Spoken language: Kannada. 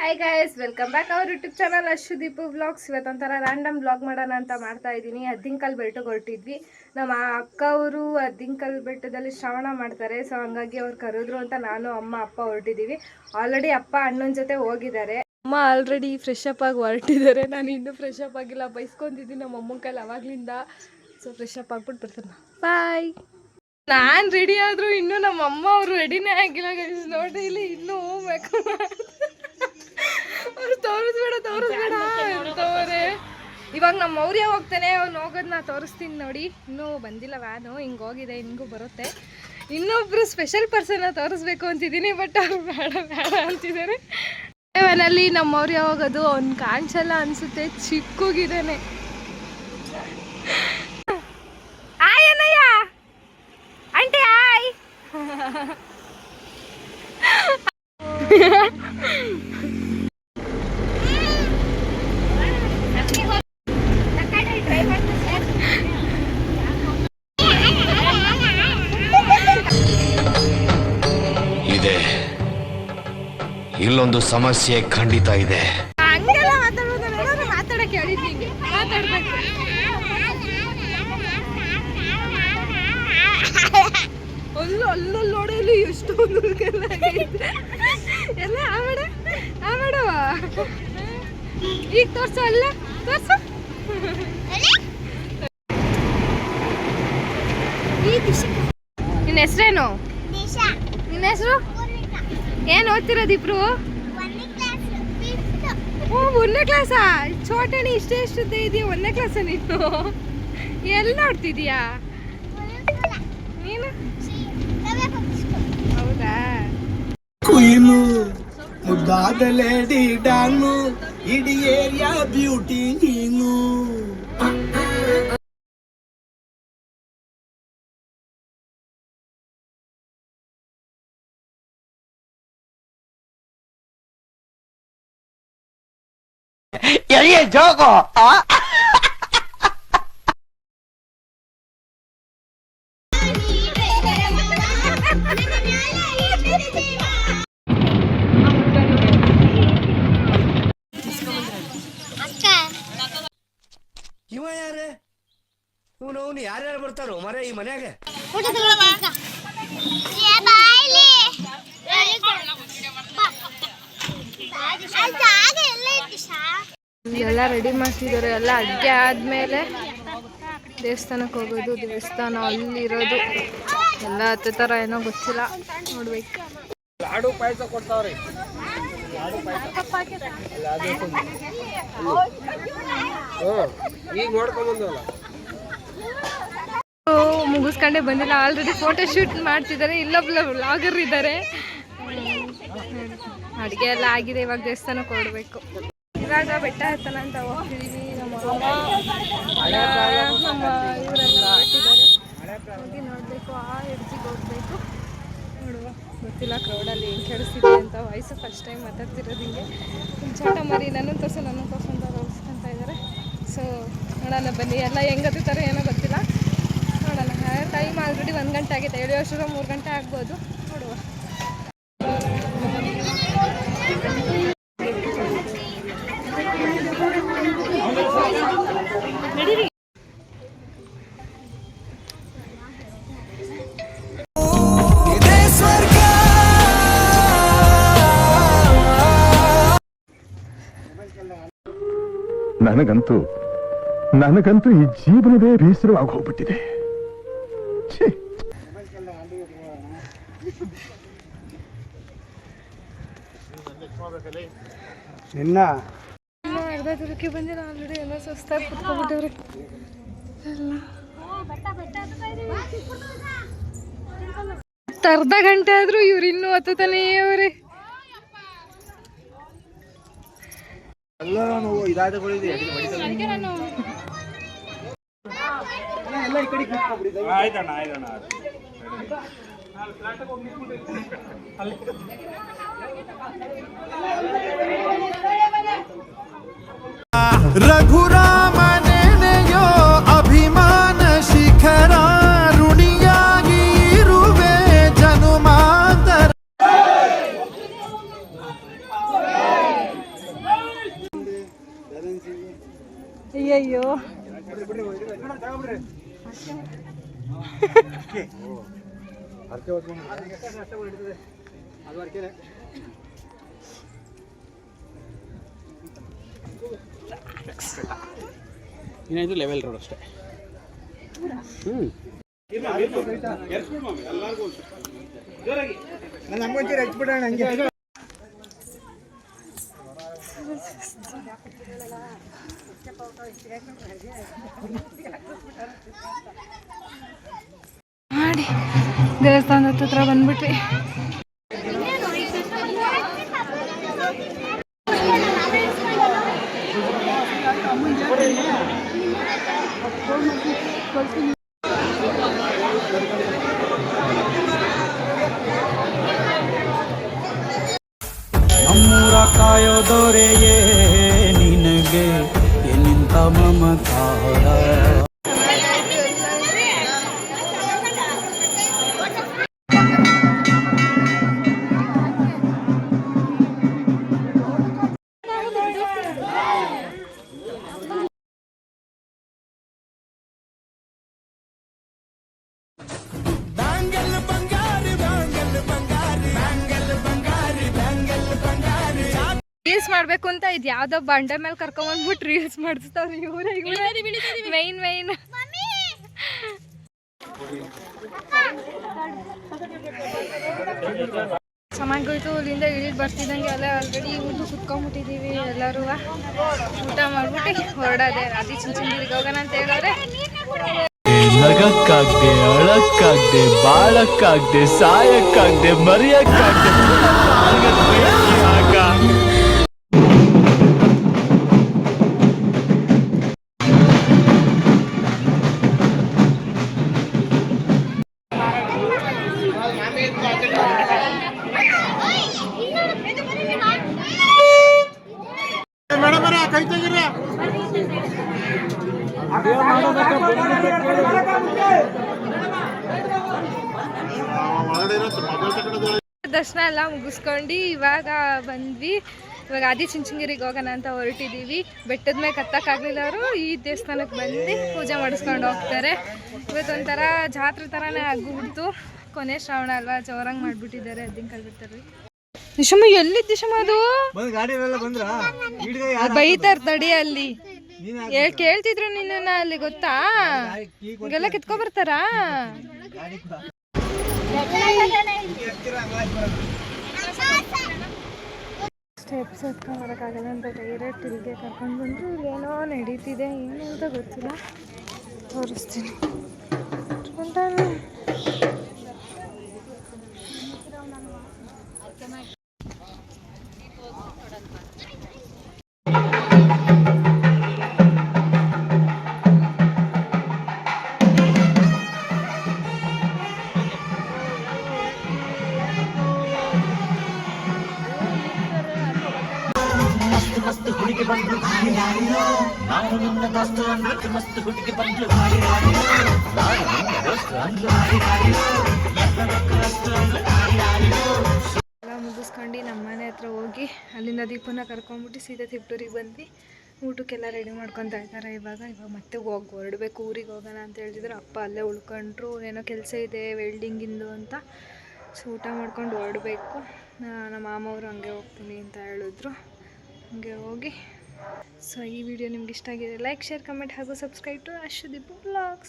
Hi guys, welcome back our YouTube channel Ashwadeep vlogs. ಇವತ್ತೊಂಥರ ರ್ಯಾಂಡಮ್ ವ್ಲಾಗ್ ಮಾಡೋಣ ಅಂತ ಮಾಡ್ತಾ ಇದ್ದೀನಿ. ಅದ್ದಿಂಕಲ್ ಬೆಟ್ಟಕ್ಕೆ ಹೊರಟಿದ್ವಿ. ನಮ್ಮ ಅಕ್ಕ ಅವರು ಅದ್ದಿಂಕಲ್ ಬೆಟ್ಟದಲ್ಲಿ ಶ್ರಾವಣ ಮಾಡ್ತಾರೆ. ಸೊ ಹಂಗಾಗಿ ಅವ್ರು ಕರೆದ್ರು ಅಂತ ನಾನು ಅಮ್ಮ ಅಪ್ಪ ಹೊರಟಿದ್ದೀವಿ. ಆಲ್ರೆಡಿ ಅಪ್ಪ ಅಣ್ಣನ ಜೊತೆ ಹೋಗಿದ್ದಾರೆ. ಅಮ್ಮ ಆಲ್ರೆಡಿ ಫ್ರೆಶ್ ಅಪ್ ಆಗಿ ಹೊರಟಿದ್ದಾರೆ. ನಾನು ಇನ್ನೂ ಫ್ರೆಶ್ ಅಪ್ ಆಗಿಲ್ಲ, ಬೈಸ್ಕೊಂಡಿದ್ದೀನಿ ನಮ್ಮ ಅಮ್ಮನ ಕೈಲಿ ಅವಾಗ್ಲಿಂದ. ಸೊ ಫ್ರೆಶ್ ಅಪ್ ಆಗ್ಬಿಟ್ಟು ಬರ್ತಾರೆ. ಬಾಯ್. ನಾನು ರೆಡಿ ಆದರೂ ಇನ್ನೂ ನಮ್ಮ ಅಮ್ಮ ಅವರು ರೆಡಿನೇ ಆಗಿಲ್ಲ ಗೈಸ್. ನೋಡಿ ಇಲ್ಲಿ ಇನ್ನೂ ಹೋಗ್ಬೇಕು. ಅವ್ರು ತೋರಿಸ್ಬೇಡ ಅಂತವ್ರೆ. ಇವಾಗ ನಮ್ಮ ಮೌರ್ಯ ಹೋಗ್ತಾನೆ, ಅವ್ನು ಹೋಗೋದನ್ನ ತೋರಿಸ್ತೀನಿ ನೋಡಿ. ಇನ್ನೂ ಬಂದಿಲ್ಲ ವ್ಯಾನು, ಹಿಂಗೆ ಹೋಗಿದೆ, ಹಿಂಗೂ ಬರುತ್ತೆ. ಇನ್ನೊಬ್ರು ಸ್ಪೆಷಲ್ ಪರ್ಸನ್ನ ತೋರಿಸ್ಬೇಕು ಅಂತಿದ್ದೀನಿ, ಬಟ್ ಅವ್ರು ಬೇಡ ಅಂತಿದ್ದಾರೆ. ವ್ಯಾನಲ್ಲಿ ನಮ್ಮ ಮೌರ್ಯ ಹೋಗೋದು. ಅವ್ನು ಕಾಣಿಸಲ್ಲ ಅನ್ಸುತ್ತೆ, ಚಿಕ್ಕಗಿದ್ದಾನೆ. ಆಯ್ ಏನಯ್ಯ ಆಂಟಿ ಆಯ್. ಇದೆ, ಇಲ್ಲೊಂದು ಸಮಸ್ಯೆ ಖಂಡಿತ ಇದೆ. ಹಂಗೆಲ್ಲ ಮಾತಾಡಕ್ಕೆ ಹೇಳಿದ್ದೀನಿ, ಮಾತಾಡ್ಬೇಕು. ಅಲ್ಲಲ್ಲಿ ನೋಡಲಿ ಎಷ್ಟು ಎಲ್ಲ ಆಮೇಡವ ಈಗ ತೋರ್ಸು, ಅಲ್ಲ ತೋರ್ಸು. ನಿನ್ನ ಹೆಸ್ರೇನು? ನಿನ್ನ ಹೆಸರು ಏನು ಓದ್ತಿರೋದು ಇಬ್ರು? ಓ, 1ನೇ ಕ್ಲಾಸಾ? ಚೋಟಣಿ ಇಷ್ಟೇ ಇದೆಯಾ? 1ನೇ ಕ್ಲಾಸ ನೀನು? ಎಲ್ಲಿ ನೋಡ್ತಿದೀಯಾ ನೀನು? ಹೌದಾ? ಕುಯಿನು ಮುದ್ದಾದ ಲೇಡಿ ಡಾನು, ಇಡೀ ಏರಿಯಾ ಬ್ಯೂಟಿ ನೀನು. ಜೋಗೋ ಇವ ಯಾರೇ? ಇವನು ಯಾರ್ಯಾರು ಬರ್ತಾರೋ ಮರೆ ಈ ಮನ್ಯಾಗ? ಎಲ್ಲ ರೆಡಿ ಮಾಡ್ತಿದ್ದಾರೆ. ಎಲ್ಲ ಅಡುಗೆ ಆದ್ಮೇಲೆ ದೇವಸ್ಥಾನಕ್ಕೆ ಹೋಗೋದು. ದೇವಸ್ಥಾನ ಅಲ್ಲಿರೋದು. ಎಲ್ಲ ಹತ್ತು ಥರ ಏನೋ ಗೊತ್ತಿಲ್ಲ, ನೋಡ್ಬೇಕು. ಲಾಡು ಪಾಯಸ ಕೊಡ್ತಾವ್ರಿ. ಈಗ ನೋಡ್ಕೊಂಡ್ಬಂದಲ್ಲ, ಮುಗಿಸ್ಕೊಂಡೇ ಬಂದಿಲ್ಲ. ಆಲ್ರೆಡಿ ಫೋಟೋ ಶೂಟ್ ಮಾಡ್ತಿದ್ದಾರೆ. ಇಲ್ಲೊಬ್ಲ ವ್ಲಾಗರ್ ಇದ್ದಾರೆ. ಅಡುಗೆ ಎಲ್ಲ ಆಗಿದೆ. ಇವಾಗ ದೇವಸ್ಥಾನಕ್ಕೆ ಹೊರಡಬೇಕು. ಇವಾಗ ಬೆಟ್ಟ ಹತ್ತನ ಅಂತ ಹೋಗ್ತಿದ್ದೀವಿ. ನಮ್ಮ ಇವರೆಲ್ಲ ಹೊರಟಿದ್ದಾರೆ. ಹೋಗಿ ನೋಡಬೇಕು. ಆ ಎಡ್ಜಿಗೆ ಹೋಗ್ಬೇಕು. ನೋಡುವ, ಗೊತ್ತಿಲ್ಲ ಕ್ರೌಡಲ್ಲಿ ಏನು ಕೇಳಿಸ್ತಿದೆ ಅಂತ. ವಾಯ್ಸು ಫಸ್ಟ್ ಟೈಮ್ ಮಾತಾಡ್ತಿರೋದು ಹಿಂಗೆ. ಚೋಟ ಮರಿ ನನ್ನ ತೋರ್ಸು ಅಂತ ತೋರಿಸ್ಕೊಂತ ಇದ್ದಾರೆ. ಸೊ ನೋಡೋಣ ಬನ್ನಿ. ಎಲ್ಲ ಹೆಂಗೆ ಹತ್ತುತ್ತಾರೆ ಏನೋ ಗೊತ್ತಿಲ್ಲ, ನೋಡೋಣ. ಟೈಮ್ ಆಲ್ರೆಡಿ 1 ಗಂಟೆ ಆಗಿದೆ. 7 ವರ್ಷದ 3 ಗಂಟೆ ಆಗ್ಬೋದು, ನೋಡುವ. ನನಗಂತೂ ಈ ಜೀವನವೇ ಬೇಸರವಾಗಿ ಹೋಗ್ಬಿಟ್ಟಿದೆ. ಅರ್ಧ ದೂರಕ್ಕೆ ಬಂದಿಲ್ಲ. ಆಲ್ರೆಡಿ ಎಲ್ಲ ಸುಸ್ತಾಗಿ ಕುತ್ಕೊಂಡ್ಬಿಟ್ಟವ್ರೆ. ಅರ್ಧ ಗಂಟೆ ಆದ್ರೂ ಇವ್ರು ಇನ್ನೂ ಹತ್ತತಾನೇ ಅವ್ರೆ. ರಘುರಾಮನೆನೆಯೋ ಅಭಿಮಾನ ಶಿಖರ ಋಣಿಯಾಗಿ ಇರುವೆ ಜನುಮಾಂತರ. ಅಯ್ಯಯ್ಯೋ ಏನಾಯ್ತು ಲೆವೆಲ್ ರೋಡ್ ಅಷ್ಟೇ. ಮಾಡಿ ದೇವಸ್ಥಾನದ ಹತ್ರ ಬಂದ್ಬಿಟ್ವಿ. ನಮ್ಮೂರ ಕಾಯೋದೊರೆಯೇ ನಿನಗೆ ನಿಂತ ಮಮಕಾರ. ರೀಲ್ಸ್ ಮಾಡ್ಬೇಕು ಅಂತ ಇದು ಯಾವ್ದೋ ಬಂಡೆ ಮೇಲೆ ಕರ್ಕೊಂಡ್ಬಂದ್ಬಿಟ್ಟು ರೀಲ್ಸ್ ಮಾಡಿಸ್ತಾವ್ರಿ ಇವರೇ ಮೈನ್ ಚೆನ್ನಾಗೋಯ್ತು. ಅಲ್ಲಿಂದ ಇಳಿದು ಬರ್ತಿದ್ದಂಗೆ ಅಲ್ಲ ಆಲ್ರೆಡಿ ಊಟ ಕುತ್ಕೊಂಡ್ಬಿಟ್ಟಿದ್ದೀವಿ ಎಲ್ಲರೂ. ಊಟ ಮಾಡ್ಬಿಟ್ಟು ಹೊರಡೋದೆ ರಾತ್ರಿ ಚುಂಚನಗಿರಿಗೆ ಹೋಗೋಣ ಅಂತ ಹೇಳಿದ್ರೆ ನಗಕ್ಕಾಗ್ದೆ, ಅಳಕ್ಕಾಗ್ದೆ, ಬಾಳಕ್ಕಾಗ್ದೆ, ಸಾಯಕ್ಕಾಗ್ದೆ, ಮರೆಯಕ್ಕಾಗ್ದೆ. ದರ್ಶನ ಎಲ್ಲ ಮುಗಿಸ್ಕೊಂಡು ಇವಾಗ ಬಂದ್ವಿ. ಇವಾಗ ಆದಿಚುಂಚನಗಿರಿಗೆ ಹೋಗೋಣ ಅಂತ ಹೊರಟಿದ್ದೀವಿ. ಬೆಟ್ಟದ ಮೇಲೆ ಕತ್ತಕ್ಕಾಗಲಿಲ್ಲ ಅವರು ಈ ದೇವಸ್ಥಾನಕ್ಕೆ ಬಂದು ಪೂಜೆ ಮಾಡಿಸ್ಕೊಂಡು ಹೋಗ್ತಾರೆ. ಇವತ್ತೊಂಥರ ಜಾತ್ರೆ ಥರನೇ ಆಗಿಬಿಡ್ತು. ಕೊನೆ ಶ್ರಾವಣ ಅಲ್ವಾ, ಜೋರಂಗೆ ಮಾಡಿಬಿಟ್ಟಿದ್ದಾರೆ. ಅದ್ದಿಂಕಲ್ ಬಿಡ್ತಾರೆ. ನಿಶಮ್ಮ ಎಲ್ಲಿದ್ದು ನಿಶಮ್ಮ? ಅದು ಬೈತಾರ ತಡಿ ಅಲ್ಲಿ ಕೇಳ್ತಿದ್ರು ನಿನ್ನ ಅಲ್ಲಿ ಗೊತ್ತಾ? ಹಿಂಗೆಲ್ಲ ಕಿತ್ಕೊಬರ್ತಾರಾ? ಸ್ಟೆಪ್ಸ್ ಹತ್ಕೊಂಡು ಬರೋಕ್ಕಾಗಲ್ಲ ಅಂತ ಡೈರೆಕ್ಟ್ ಇಲ್ಲಿಗೆ ಕರ್ಕೊಂಡು ಬಂದರು. ಇಲ್ಲೇನೋ ನಡೀತಿದೆ, ಏನು ಅಂತ ಗೊತ್ತಿಲ್ಲ, ತೋರಿಸ್ತೀನಿ. ಎಲ್ಲ ಮುಗಿಸ್ಕೊಂಡು ನಮ್ಮ ಮನೆ ಹತ್ರ ಹೋಗಿ ಅಲ್ಲಿಂದ ದೀಪನ ಕರ್ಕೊಂಡ್ಬಿಟ್ಟು ಸೀದಾ ತಿಪ್ಟೂರಿಗೆ ಬಂದ್ವಿ. ಊಟಕ್ಕೆಲ್ಲ ರೆಡಿ ಮಾಡ್ಕೊತಾ ಇದ್ದಾರೆ. ಇವಾಗ ಮತ್ತೆ ಹೊರಡಬೇಕು, ಊರಿಗೆ ಹೋಗೋಣ ಅಂತ ಹೇಳ್ತಿದ್ರು. ಅಪ್ಪ ಅಲ್ಲೇ ಉಳ್ಕೊಂಡ್ರು, ಏನೋ ಕೆಲಸ ಇದೆ ವೆಲ್ಡಿಂಗಿಂದು ಅಂತ. ಸೊ ಊಟ ಮಾಡ್ಕೊಂಡು ಹೊರಡಬೇಕು. ನಮ್ಮ ಮಾಮವರು ಹಂಗೆ ಹೋಗ್ತೀನಿ ಅಂತ ಹೇಳಿದ್ರು. ಹಂಗೆ ಹೋಗಿ. ಸೊ ಈ ವಿಡಿಯೋ ನಿಮ್ಗೆ ಇಷ್ಟ ಆಗಿದೆ ಲೈಕ್, ಶೇರ್, ಕಮೆಂಟ್ ಹಾಗೂ ಸಬ್ಸ್ಕ್ರೈಬ್ ಟು ಅಶ್ವದೀಪ್ ವ್ಲಾಗ್ಸ್.